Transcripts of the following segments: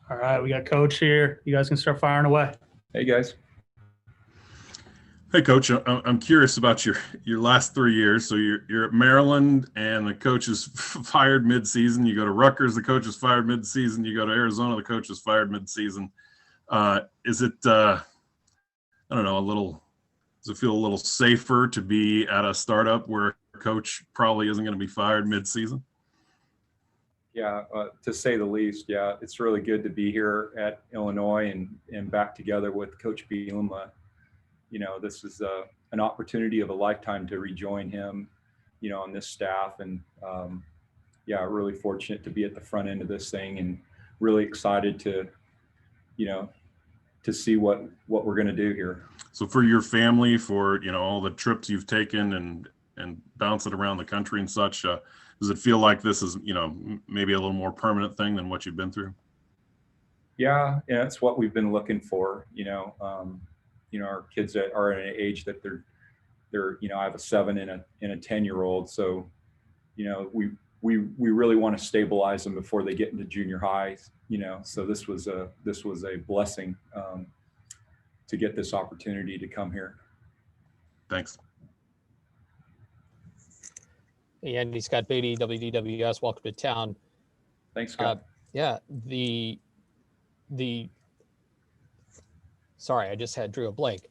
All right, we got Coach here. You guys can start firing away. Hey guys. Hey, Coach. I'm curious about your last 3 years. So you're at Maryland, and the coach is fired mid-season. You go to Rutgers, the coach is fired mid-season. You go to Arizona, the coach is fired mid-season. Is it I don't know, does it feel a little safer to be at a startup where a coach probably isn't going to be fired mid-season? Yeah, to say the least. Yeah, it's really good to be here at Illinois and back together with Coach Bielema. This is an opportunity of a lifetime to rejoin him, on this staff. And yeah, really fortunate to be at the front end of this thing, and really excited to see what we're going to do here. So for your family, for all the trips you've taken and bouncing around the country and such, does it feel like this is maybe a little more permanent thing than what you've been through? Yeah, it's what we've been looking for. Our kids that are at an age that they're I have a 7 and a 10-year-old, so we really want to stabilize them before they get into junior high. So this was a blessing to get this opportunity to come here. Thanks. Hey, Andy, Scott Beatty, WDWS. Welcome to town. Thanks, Scott. Yeah, sorry, I just drew a blank.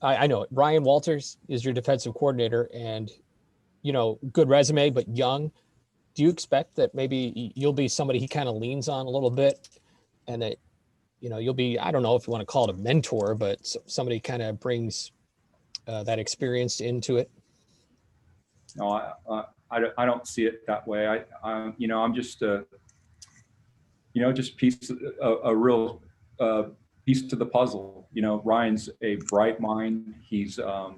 I know it. Ryan Walters is your defensive coordinator, and good resume, but young. Do you expect that maybe you'll be somebody he kind of leans on a little bit, and that you'll be, I don't know if you want to call it a mentor, but somebody kind of brings that experience into it? No, I don't see it that way. I'm just a real piece to the puzzle. Ryan's a bright mind. He's had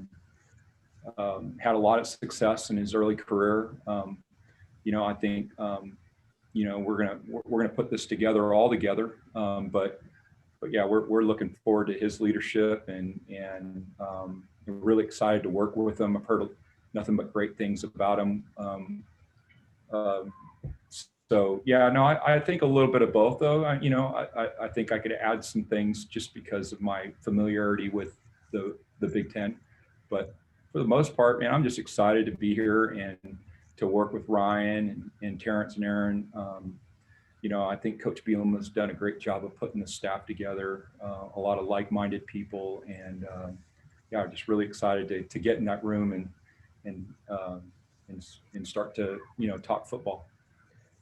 a lot of success in his early career. I think we're gonna put this together all together. But yeah, we're looking forward to his leadership, and we're really excited to work with him. I've heard nothing but great things about him. So yeah, no, I think a little bit of both, though. I think I could add some things just because of my familiarity with the Big Ten, but for the most part, man, I'm just excited to be here and to work with Ryan and Terrence and Aaron. I think Coach Bielema has done a great job of putting the staff together, a lot of like-minded people, and yeah, I'm just really excited to get in that room and start to talk football.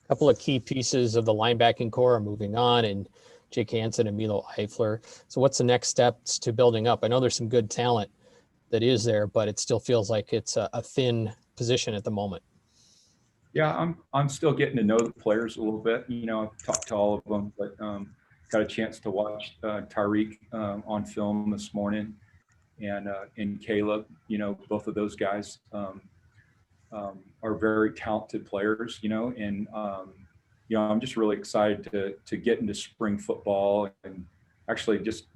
A couple of key pieces of the linebacking core are moving on, and Jake Hansen and Milo Eifler. So what's the next steps to building up? I know there's some good talent that is there, but it still feels like it's a thin position at the moment. Yeah, I'm still getting to know the players a little bit. I've talked to all of them, but got a chance to watch Tyreek on film this morning, and Caleb. Both of those guys are very talented players. And I'm just really excited to get into spring football and actually just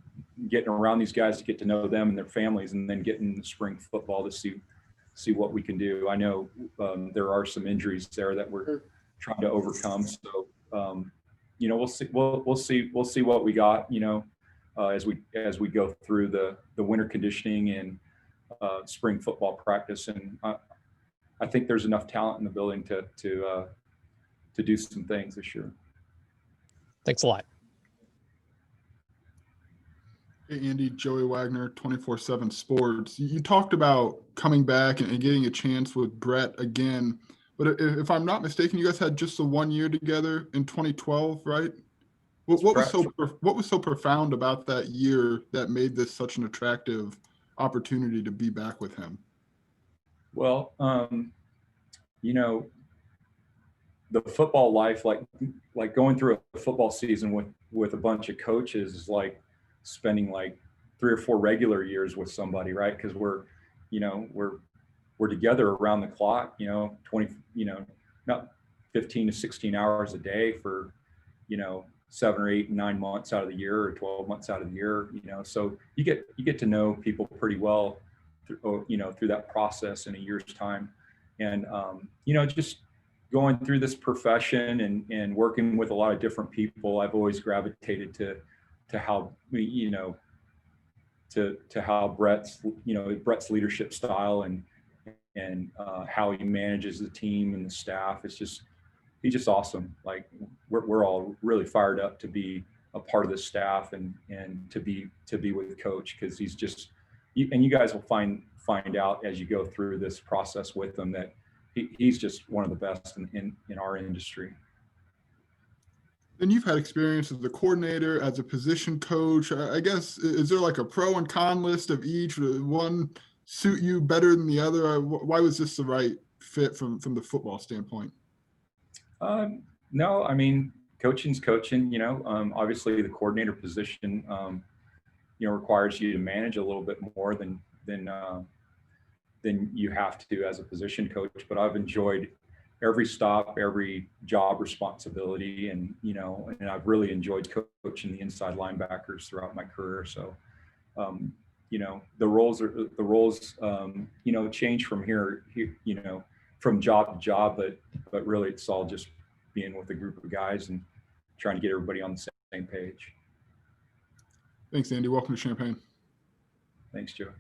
getting around these guys to get to know them and their families, and then getting into spring football to see what we can do. I know there are some injuries there that we're trying to overcome. So we'll see. We'll see what we got. As we go through the winter conditioning and spring football practice, and I think there's enough talent in the building to do some things this year. Thanks a lot. Hey, Andy, Joey Wagner, 24/7 Sports. You talked about coming back and getting a chance with Bret again, but if I'm not mistaken, you guys had just the 1 year together in 2012, right? What was so profound about that year that made this such an attractive opportunity to be back with him? Well, the football life, like going through a football season with a bunch of coaches, is like spending like 3 or 4 regular years with somebody, right? Because we're together around the clock, 20, not 15 to 16 hours a day for 7 or 8 and 9 months out of the year, or 12 months out of the year. So you get to know people pretty well through that process in a year's time. And just going through this profession and working with a lot of different people, I've always gravitated to how to how Bret's leadership style and how he manages the team and the staff. He's just awesome. Like we're all really fired up to be a part of the staff and to be with Coach, because he's just, and you guys will find out as you go through this process with him that he's just one of the best in our industry. And you've had experience as a coordinator, as a position coach. I guess, is there like a pro and con list of each? Would one suit you better than the other? Why was this the right fit from the football standpoint? No, I mean, coaching's coaching. Obviously the coordinator position, requires you to manage a little bit more than you have to as a position coach. But I've enjoyed every stop, every job responsibility, and I've really enjoyed coaching the inside linebackers throughout my career. So, the roles change from here, from job to job, but really it's all just being with a group of guys and trying to get everybody on the same page. Thanks, Andy. Welcome to Champaign. Thanks, Joe.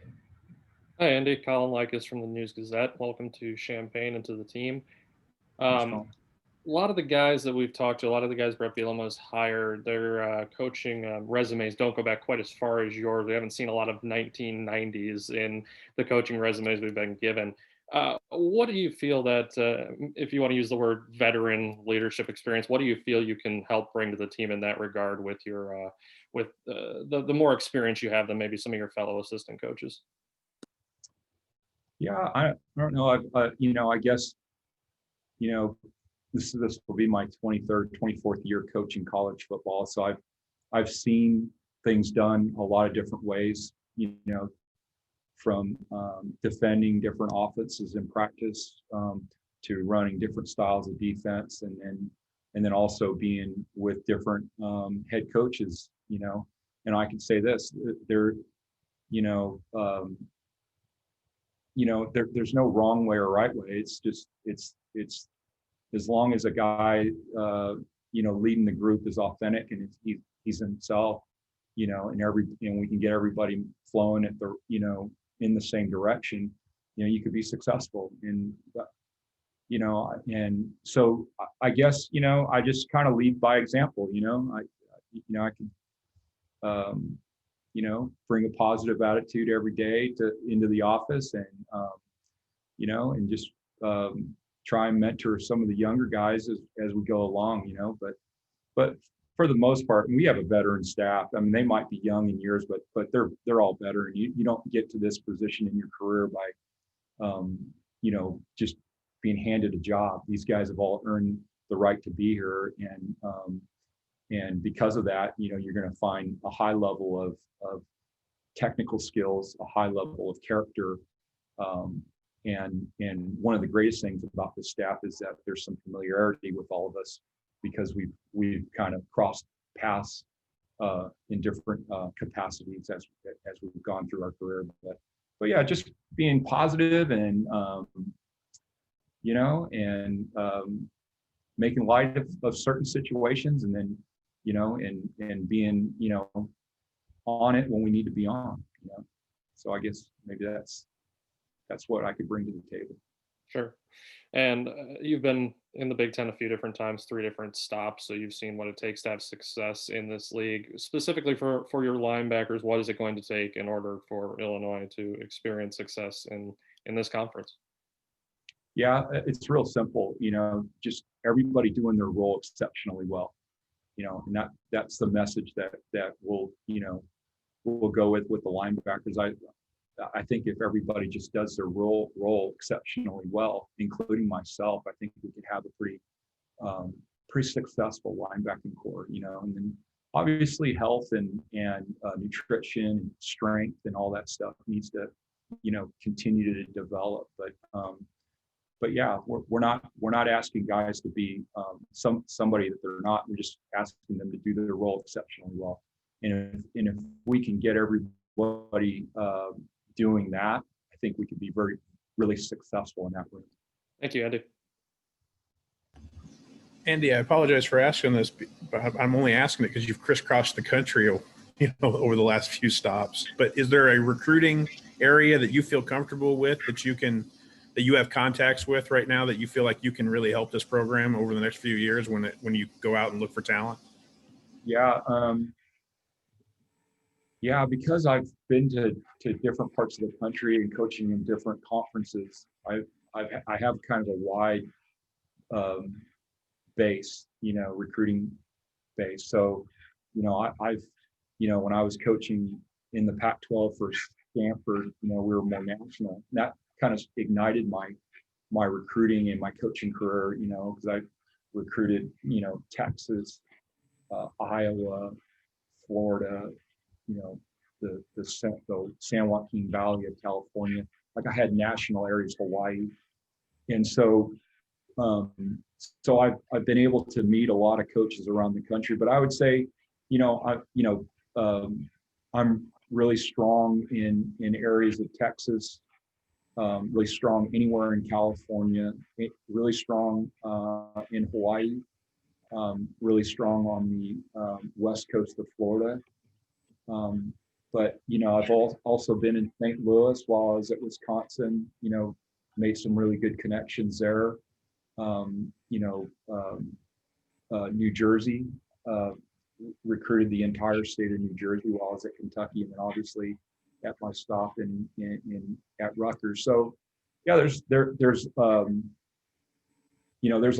Hi, Andy. Colin Likas from the News Gazette. Welcome to Champaign and to the team. A lot of the guys that we've talked to, a lot of the guys Bret Bielema has hired, their coaching resumes don't go back quite as far as yours. We haven't seen a lot of 1990s in the coaching resumes we've been given. What do you feel that, if you want to use the word veteran leadership experience, what do you feel you can help bring to the team in that regard with your the more experience you have than maybe some of your fellow assistant coaches? Yeah, I don't know. I guess, this will be my 23rd, 24th year coaching college football. So I've seen things done a lot of different ways, from defending different offenses in practice, to running different styles of defense, and then also being with different head coaches, and I can say this, there's no wrong way or right way. It's as long as a guy, leading the group is authentic and he's himself, and we can get everybody flowing at the, in the same direction, you could be successful. And so I guess, I just kind of lead by example. I can, bring a positive attitude every day into the office, and and just try and mentor some of the younger guys as we go along, but for the most part, and we have a veteran staff. I mean, they might be young in years, but they're all veteran. You don't get to this position in your career by just being handed a job. These guys have all earned the right to be here, and because of that, you're going to find a high level of technical skills, a high level of character, and one of the greatest things about this staff is that there's some familiarity with all of us, because we've kind of crossed paths in different capacities as we've gone through our career. But yeah, just being positive and making light of certain situations, and then and being on it when we need to be on. So I guess maybe that's what I could bring to the table. Sure. And you've been in the Big Ten a few different times, 3 different stops. So you've seen what it takes to have success in this league. Specifically for your linebackers, what is it going to take in order for Illinois to experience success in this conference? Yeah, it's real simple. Just everybody doing their role exceptionally well. And that's the message that we'll go with the linebackers. I think if everybody just does their role exceptionally well, including myself, I think we could have a pretty successful linebacking core, and then obviously health and nutrition and strength and all that stuff needs to, continue to develop. But yeah, we're not asking guys to be somebody that they're not. We're just asking them to do their role exceptionally well. And if we can get everybody doing that, I think we could be really successful in that room. Thank you, Andy. Andy, I apologize for asking this, but I'm only asking it because you've crisscrossed the country, over the last few stops. But is there a recruiting area that you feel comfortable with that you have contacts with right now that you feel like you can really help this program over the next few years when you go out and look for talent? Yeah. Yeah, because I've been to different parts of the country and coaching in different conferences, I have kind of a wide base, recruiting base. So, I've, when I was coaching in the Pac-12 for Stanford, we were more national. That kind of ignited my recruiting and my coaching career, because I recruited, Texas, Iowa, Florida, the San Joaquin Valley of California. Like I had national areas, Hawaii, and so I've been able to meet a lot of coaches around the country. But I would say, I'm really strong in areas of Texas, really strong anywhere in California, really strong in Hawaii, really strong on the west coast of Florida. But I've also been in St. Louis while I was at Wisconsin, made some really good connections there. New Jersey, recruited the entire state of New Jersey while I was at Kentucky, and then obviously at my stop at Rutgers. So yeah, there's a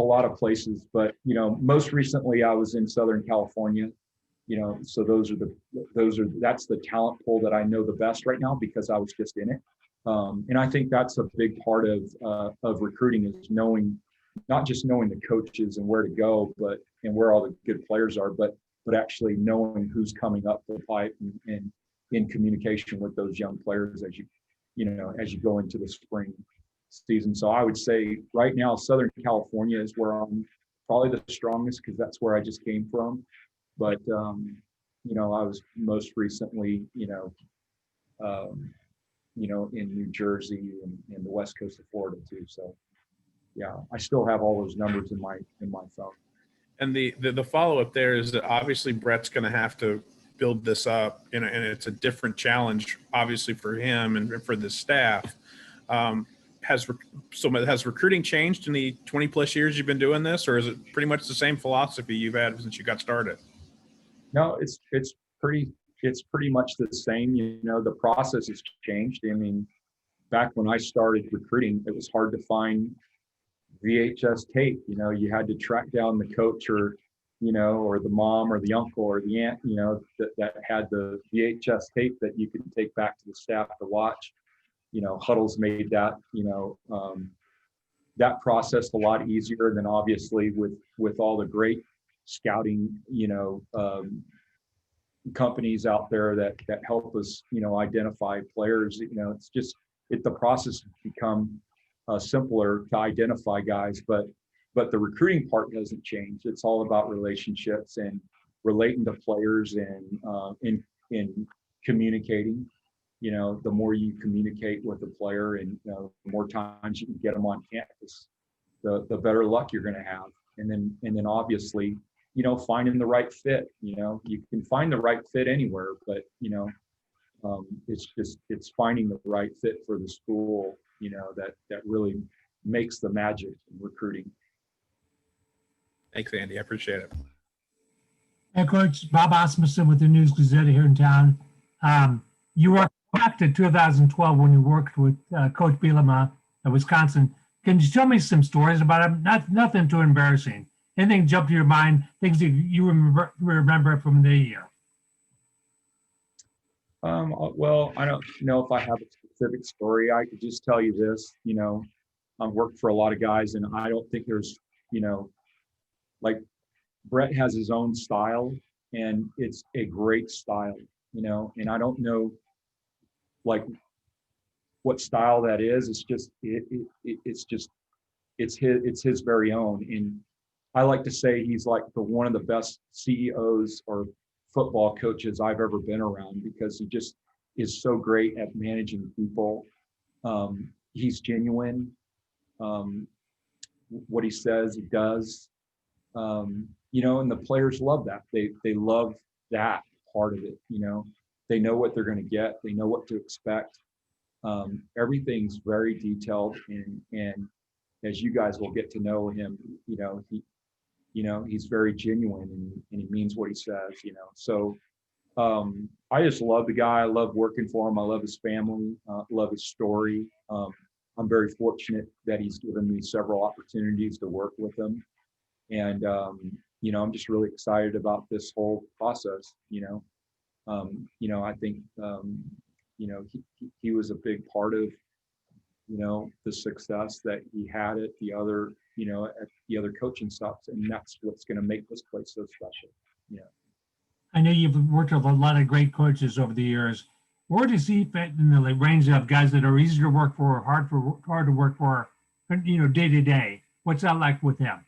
lot of places, but most recently I was in Southern California. So that's the talent pool that I know the best right now because I was just in it. And I think that's a big part of recruiting is not just knowing the coaches and where to go, and where all the good players are, but actually knowing who's coming up the pipe and in communication with those young players as you go into the spring season. So I would say right now, Southern California is where I'm probably the strongest because that's where I just came from. But I was most recently, in New Jersey and the west coast of Florida too. So yeah, I still have all those numbers in my phone. And the follow up there is that obviously Bret's going to have to build this up, and it's a different challenge, obviously for him and for the staff. Has recruiting changed in the 20 plus years you've been doing this, or is it pretty much the same philosophy you've had since you got started? No, it's pretty much the same. The process has changed. I mean, back when I started recruiting, it was hard to find VHS tape. You had to track down the coach or the mom or the uncle or the aunt, that had the VHS tape that you could take back to the staff to watch. Huddles made that, that process a lot easier. And then obviously with all the great scouting, companies out there that help us, identify players, the process has become simpler to identify guys, but the recruiting part hasn't changed. It's all about relationships and relating to players and in communicating. The more you communicate with the player and the more times you can get them on campus, the better luck you're going to have. And then obviously, finding the right fit. You can find the right fit anywhere, but it's finding the right fit for the school. That really makes the magic in recruiting. Thanks, Andy. I appreciate it. Hey, Coach, Bob Asmussen with the News Gazette here in town. You were back to 2012 when you worked with Coach Bielema at Wisconsin. Can you tell me some stories about him? Nothing too embarrassing. Anything jump to your mind? Things that you remember from the year? Well, I don't know if I have a specific story. I could just tell you this. I've worked for a lot of guys, and I don't think there's, like Bret has his own style, and it's a great style, and I don't know like what style that is. It's just it's his very own. And I like to say he's like one of the best CEOs or football coaches I've ever been around, because he just is so great at managing people. He's genuine. What he says, he does. You know, and the players love that. They love that part of it. You know, they know what they're going to get. They know what to expect. Everything's very detailed, and as you guys will get to know him, he's very genuine, and he means what he says. So I just love the guy. I love working for him. I love his family. Love his story. I'm very fortunate that he's given me several opportunities to work with him, and I'm just really excited about this whole process. I think he was a big part of the success that he had at the other coaching stops, and that's what's going to make this place so special. I know you've worked with a lot of great coaches over the years. Where does he fit in the range of guys that are easy to work for, hard to work for, day to day? What's that like with him?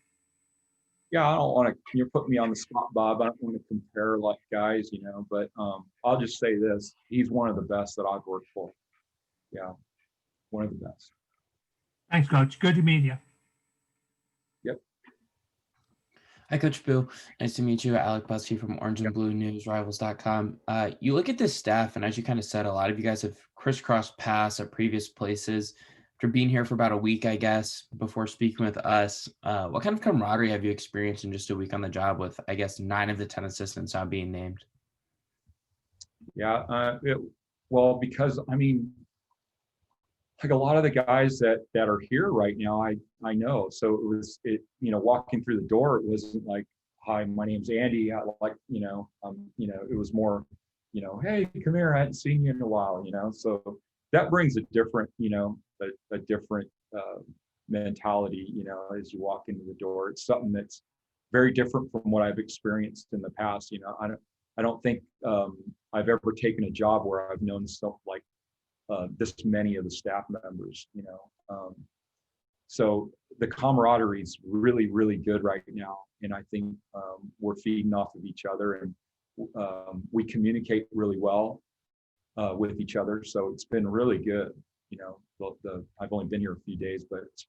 Yeah, I don't want to. You're putting me on the spot, Bob. I don't want to compare like guys, but I'll just say this: he's one of the best that I've worked for. Yeah, one of the best. Thanks, Coach. Good to meet you. Yep. Hi, Coach Bill. Nice to meet you. Alec Bussey from Orange and Blue News Rivals.com. You look at this staff, and as you kind of said, a lot of you guys have crisscrossed paths at previous places. After being here for about a week, I guess, before speaking with us, what kind of camaraderie have you experienced in just a week on the job with, I guess, 9 of the 10 assistants now being named? Yeah, well, because like a lot of the guys that are here right now, I know. So walking through the door, it wasn't like, "Hi, my name's Andy." It was more, "Hey, come here. I hadn't seen you in a while." So that brings a different, a different mentality, as you walk into the door. It's something that's very different from what I've experienced in the past. I don't think I've ever taken a job where I've known this many of the staff members. So the camaraderie is really, really good right now, and I think we're feeding off of each other, and we communicate really well with each other. So it's been really good. I've only been here a few days, but it's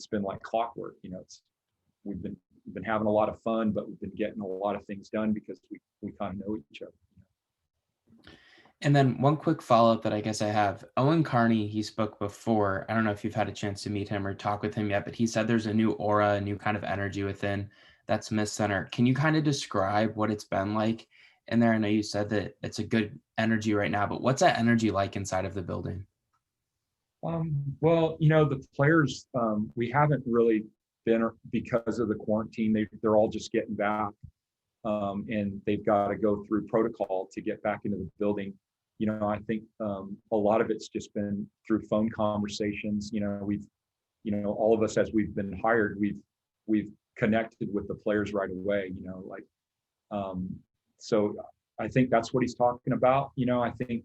been like clockwork. We've been having a lot of fun, but we've been getting a lot of things done because we kind of know each other. And then one quick follow-up that I guess I have. Owen Carney, he spoke before. I don't know if you've had a chance to meet him or talk with him yet, but he said there's a new aura, a new kind of energy within that Smith Center. Can you kind of describe what it's been like in there? I know you said that it's a good energy right now, but what's that energy like inside of the building? Well, the players, we haven't really been, because of the quarantine, they're all just getting back, and they've got to go through protocol to get back into the building. I think a lot of it's just been through phone conversations. We've, all of us, as we've been hired, we've connected with the players right away. So I think that's what he's talking about. I think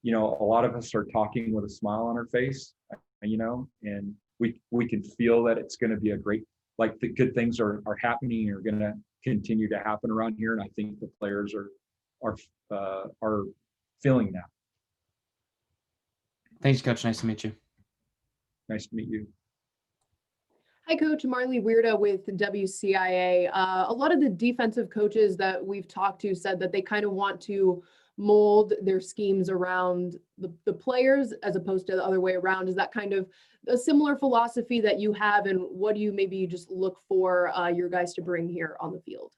a lot of us are talking with a smile on our face, and we can feel that it's going to be a great, like, the good things are happening, are going to continue to happen around here, and I think the players are feeling that. Thanks, Coach. Nice to meet you. Nice to meet you. Hi, Coach. Marley Weirda with WCIA. A lot of the defensive coaches that we've talked to said that they kind of want to mold their schemes around the players as opposed to the other way around. Is that kind of a similar philosophy that you have, and what do you maybe just look for your guys to bring here on the field?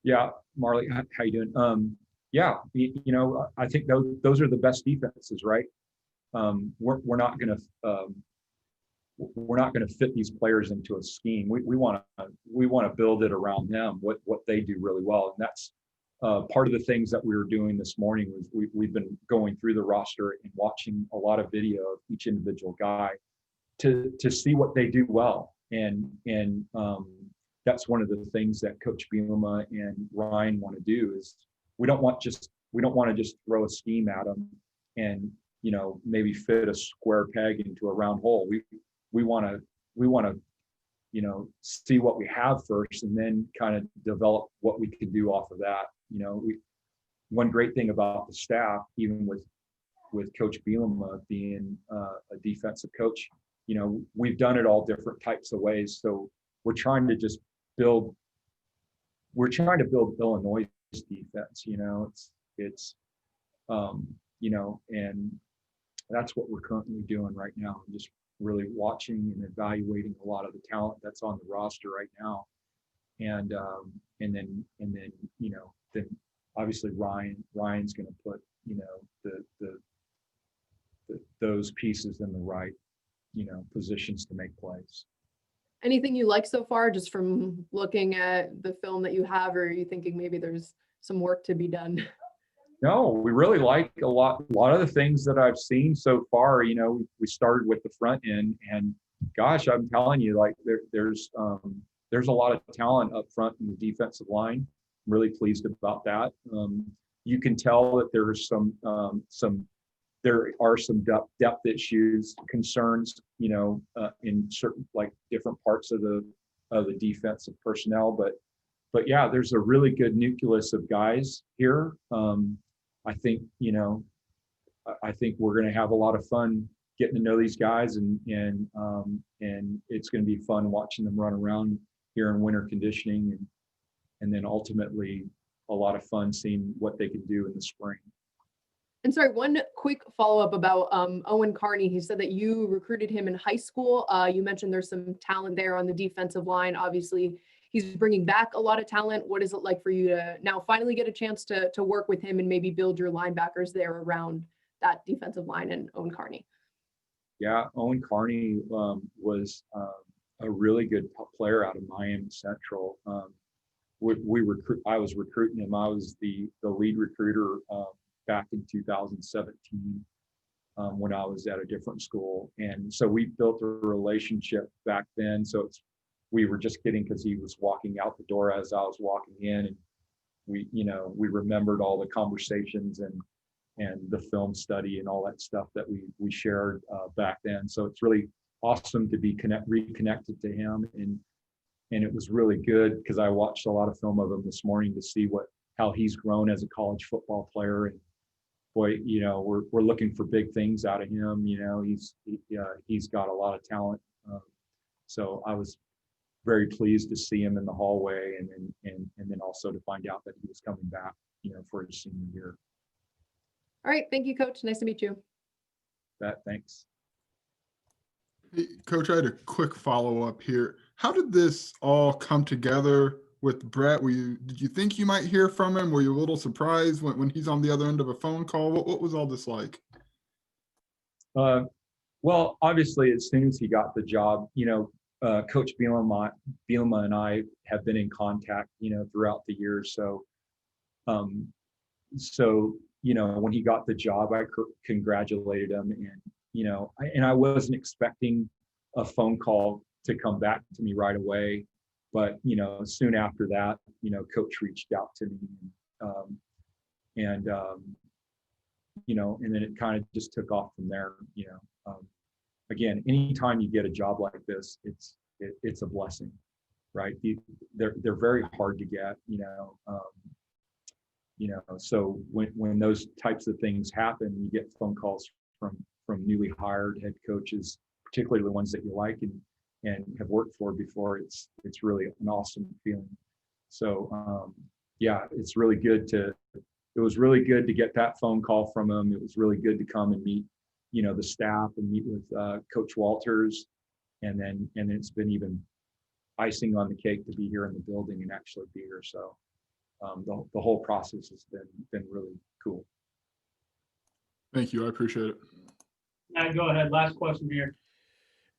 Yeah, Marley, how you doing? Yeah, I think those are the best defenses, right? We're not going to fit these players into a scheme. We want to build it around them, what they do really well, and that's part of the things that we were doing this morning. Was we've been going through the roster and watching a lot of video of each individual guy to see what they do well, and that's one of the things that Coach Bielema and Ryan want to do. Is we don't want to just throw a scheme at them and maybe fit a square peg into a round hole. We want to see what we have first, and then kind of develop what we can do off of that. One great thing about the staff, even with Coach Bielema being a defensive coach, we've done it all different types of ways. So we're trying to just build Illinois' defense. And that's what we're currently doing right now. Just really watching and evaluating a lot of the talent that's on the roster right now. And then obviously Ryan's going to put, those pieces in the right, positions to make plays. Anything you like so far, just from looking at the film that you have, or are you thinking maybe there's some work to be done? No, we really like a lot of the things that I've seen so far. We started with the front end, and gosh, I'm telling you, like there's a lot of talent up front in the defensive line. I'm really pleased about that. You can tell that there are some depth issues, concerns, in certain, like, different parts of the defensive personnel. But yeah, there's a really good nucleus of guys here. I think we're going to have a lot of fun getting to know these guys, and it's going to be fun watching them run around here in winter conditioning, and then ultimately a lot of fun seeing what they can do in the spring. And sorry, one quick follow-up about Owen Carney. He said that you recruited him in high school. You mentioned there's some talent there on the defensive line. Obviously, he's bringing back a lot of talent. What is it like for you to now finally get a chance to work with him and maybe build your linebackers there around that defensive line and Owen Carney? Yeah, Owen Carney was a really good player out of Miami Central. I was recruiting him. I was the lead recruiter back in 2017 when I was at a different school. And so we built a relationship back then. So we were just kidding because he was walking out the door as I was walking in, and we remembered all the conversations and the film study and all that stuff that we shared back then. So it's really awesome to be reconnected to him. And it was really good because I watched a lot of film of him this morning to see how he's grown as a college football player. And boy, we're looking for big things out of him. He's got a lot of talent. So I was very pleased to see him in the hallway, and then also to find out that he was coming back, for his senior year. All right. Thank you, Coach. Nice to meet you. Thanks. Hey, Coach, I had a quick follow-up here. How did this all come together with Bret? Did you think you might hear from him? Were you a little surprised when he's on the other end of a phone call? What was all this like? Well, obviously, as soon as he got the job, Coach Bielema and I have been in contact, throughout the years. So, when he got the job, I congratulated him, and I wasn't expecting a phone call to come back to me right away. But, soon after that, Coach reached out to me, and then it kind of just took off from there. Again, anytime you get a job like this, it's a blessing, right? They're very hard to get, so when those types of things happen, you get phone calls from newly hired head coaches, particularly the ones that you like and have worked for before. It's really an awesome feeling. So it's really good it was really good to get that phone call from him. It was really good to come and meet, the staff and meet with Coach Walters. And then it's been even icing on the cake to be here in the building and actually be here. So the whole process has been really cool. Thank you. I appreciate it. Now go ahead. Last question here.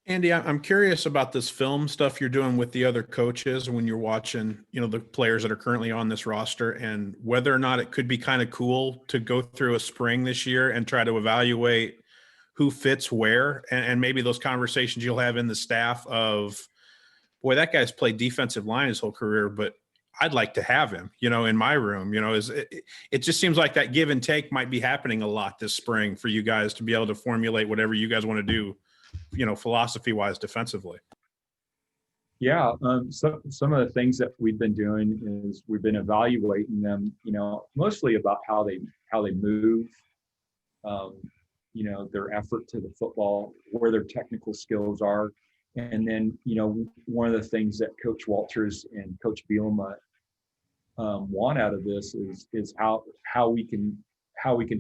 Andy, I'm curious about this film stuff you're doing with the other coaches when you're watching, the players that are currently on this roster, and whether or not it could be kind of cool to go through a spring this year and try to evaluate who fits where, and maybe those conversations you'll have in the staff of, boy, that guy's played defensive line his whole career, but I'd like to have him, in my room. It just seems like that give and take might be happening a lot this spring for you guys to be able to formulate whatever you guys want to do, philosophy wise defensively. Yeah. Some of the things that we've been doing is we've been evaluating them, mostly about how they move, you know, their effort to the football, where their technical skills are. And then, you know, one of the things that Coach Walters and Coach Bielema want out of this is how we can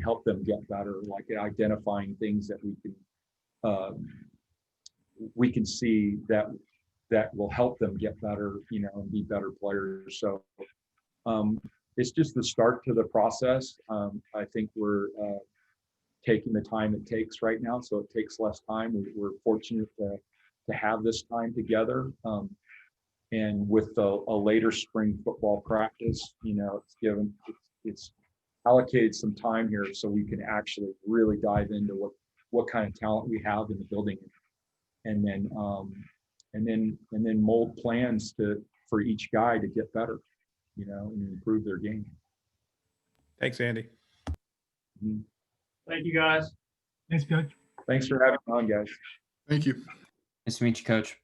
help them get better, like identifying things that we can see that will help them get better, you know, and be better players. So it's just the start to the process. I think we're taking the time it takes right now, so it takes less time. We're fortunate to have this time together. And with a later spring football practice, you know, it's allocated some time here so we can actually really dive into what kind of talent we have in the building, and then mold plans for each guy to get better, you know, and improve their game. Thanks, Andy. Thank you, guys. Thanks, Coach. Thanks for having me on, guys. Thank you. Nice to meet you, Coach.